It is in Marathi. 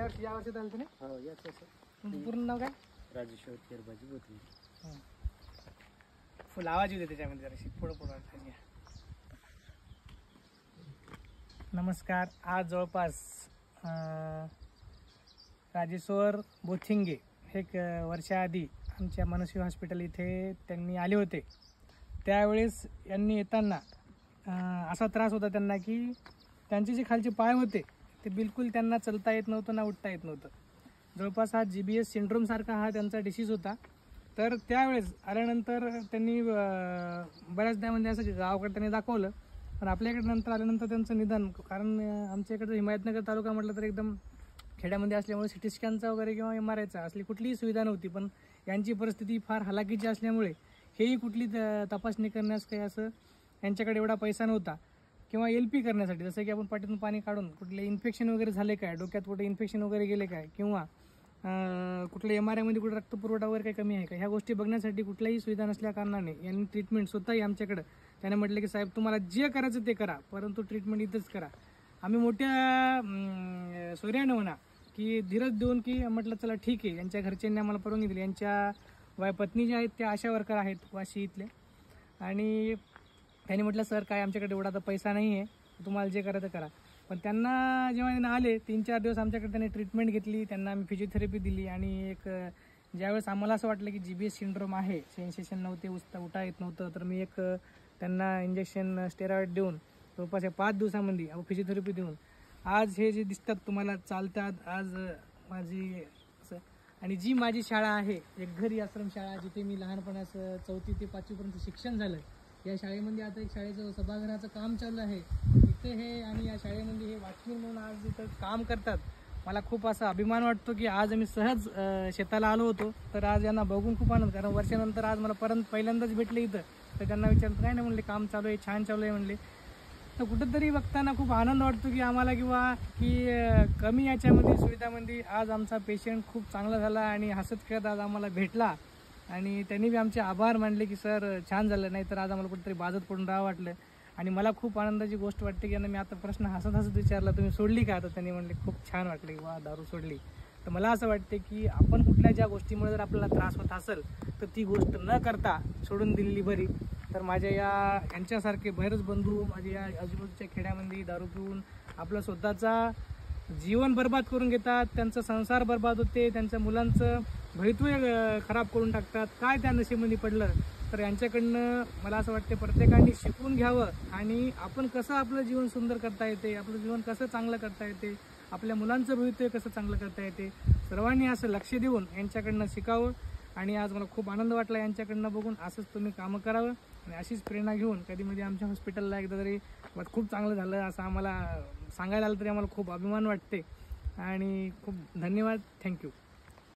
गेल्या वर्षी या वर्षी झालं ना? हो याच असं. तुमचं पूर्ण नाव काय? राजेश्वर केरबाजी बोथी. फुल आवाज येते त्याच्यामध्ये जराशी पुढं पुढं वाटतं घ्या. नमस्कार. आज जवळपास राजेश्वर बोथिंगे हे एक वर्षाआधी आमच्या मनस्वी हॉस्पिटल इथे त्यांनी आले होते. त्यावेळेस यांनी येताना असा त्रास होता त्यांना की त्यांचे जे खालचे पाय होते ते बिलकुल त्यांना चलता येत नव्हतं ना उठता येत नव्हतं. जवळपास हा GBS सिंड्रोमसारखा हा त्यांचा डिसीज होता. तर त्यावेळेस आल्यानंतर त्यांनी बऱ्याचदा म्हणजे असं गावाकडे त्यांनी दाखवलं, पण आपल्याकडे नंतर आल्यानंतर त्यांचं निधन, कारण आमच्या इकडे हिमायतनगर तालुका म्हटलं तर एकदम खेड्यामध्ये असल्यामुळे CT स्कॅनचा वगैरे किंवा MRIचा असली कुठलीही सुविधा नव्हती. पण यांची परिस्थिती फार हलाखीची असल्यामुळे हेही कुठली तपासणी करण्यास काही असं यांच्याकडे एवढा पैसा नव्हता, किंवा LP करण्यासाठी जसं की आपण पाठीतून पाणी काढून कुठले इन्फेक्शन वगैरे झाले काय, डोक्यात कुठे इन्फेक्शन वगैरे गेले काय, किंवा कुठल्या MRIमध्ये कुठे रक्तपुरवठा वगैरे काही कमी आहे का, ह्या गोष्टी बघण्यासाठी कुठल्याही सुविधा नसल्या कारणाने यांनी ट्रीटमेंट स्वतःही आमच्याकडं त्याने म्हटलं की साहेब तुम्हाला जे करायचं ते करा, परंतु ट्रीटमेंट इथंच करा. आम्ही मोठ्या सोयऱ्यानं म्हणा की धीरज देऊन की म्हटलं चला ठीक आहे. यांच्या घरच्यांनी आम्हाला परवानगी दिली. यांच्या पत्नी ज्या आहेत त्या आशा वर्कर आहेत वाशी इथले, आणि त्यांनी म्हटलं सर काय आमच्याकडे एवढा तर पैसा नाही आहे, तुम्हाला जे करायचं करा. पण त्यांना जेव्हा त्यांना आले 3-4 दिवस आमच्याकडे त्यांनी ट्रीटमेंट घेतली, त्यांना आम्ही फिजिओथेरपी दिली, आणि एक ज्यावेळेस आम्हाला असं वाटलं की GBS सिंड्रोम आहे, सेन्सेशन नव्हते, उठता येत नव्हतं, तर मी एक त्यांना इंजेक्शन स्टेरॉइड देऊन जवळपास 5 दिवसामध्ये फिजिओथेरपी देऊन आज हे जे दिसतात तुम्हाला चालतात, आज माझी आणि जी माझी शाळा आहे एक घरी आश्रम शाळा, जिथे मी लहानपणास 4वी ते 5वीपर्यंत शिक्षण झालं, या शाळेमध्ये आता एक शाळेचं सभागृहाचं काम चालू आहे इथे हे, आणि या शाळेमध्ये हे वॉचमन म्हणून आज इथं काम करतात. मला खूप असा अभिमान वाटतो की आज आम्ही सहज शेताला आलो होतो, तर आज यांना बघून खूप आनंद, कारण वर्षानंतर आज मला पहिल्यांदाच भेटले इथं. तर त्यांना विचारतो काय नाही म्हणले, काम चालू आहे, छान चालू आहे म्हणले. तर कुठंतरी बघताना खूप आनंद वाटतो की आम्हाला, किंवा की कमी याच्यामध्ये सुविधामध्ये आज आमचा पेशंट खूप चांगला झाला आणि हसत खेळत आज आम्हाला भेटला, आणि त्यांनी बी आमचे आभार मानले की सर छान झालं, नाही तर आज आम्हाला कुठेतरी बाजत पडून राहावं वाटलं. आणि मला खूप आनंदाची गोष्ट वाटते की यांना मी आता प्रश्न हसत विचारला तुम्ही सोडली का, तर त्यांनी म्हणले खूप छान वाटले की वा दारू सोडली. तर मला असं वाटते की आपण कुठल्या ज्या गोष्टीमुळे जर आपल्याला त्रास होत असेल तर ती गोष्ट न करता सोडून दिलेली बरी. तर माझ्या यांच्यासारखे बरेच बंधू माझ्या या आजूबाजूच्या खेड्यामध्ये दारू पिऊन आपलं स्वतःचा जीवन बर्बाद करून घेतात, त्यांचा संसार बर्बाद होते, त्यांच्या मुलांचं भवितव्य खराब करून टाकतात. काय त्या नशेमध्ये पडलं, तर यांच्याकडनं मला असं वाटते प्रत्येकाने शिकून घ्यावं, आणि आपण कसं आपलं जीवन सुंदर करता येते, आपलं जीवन कसं चांगलं करता येते, आपल्या मुलांचं भवितव्य कसं चांगलं करता येते, सर्वांनी असं लक्ष देऊन यांच्याकडनं शिकावं. आणि आज मला खूप आनंद वाटला यांच्याकडनं बघून. असंच तुम्ही कामं करावं आणि अशीच प्रेरणा घेऊन कधीमध्ये आमच्या हॉस्पिटलला एकदा तरी खूप चांगलं झालं असं आम्हाला सांगायला आलं तरी आम्हाला खूप अभिमान वाटते. आणि खूप धन्यवाद. थँक्यू.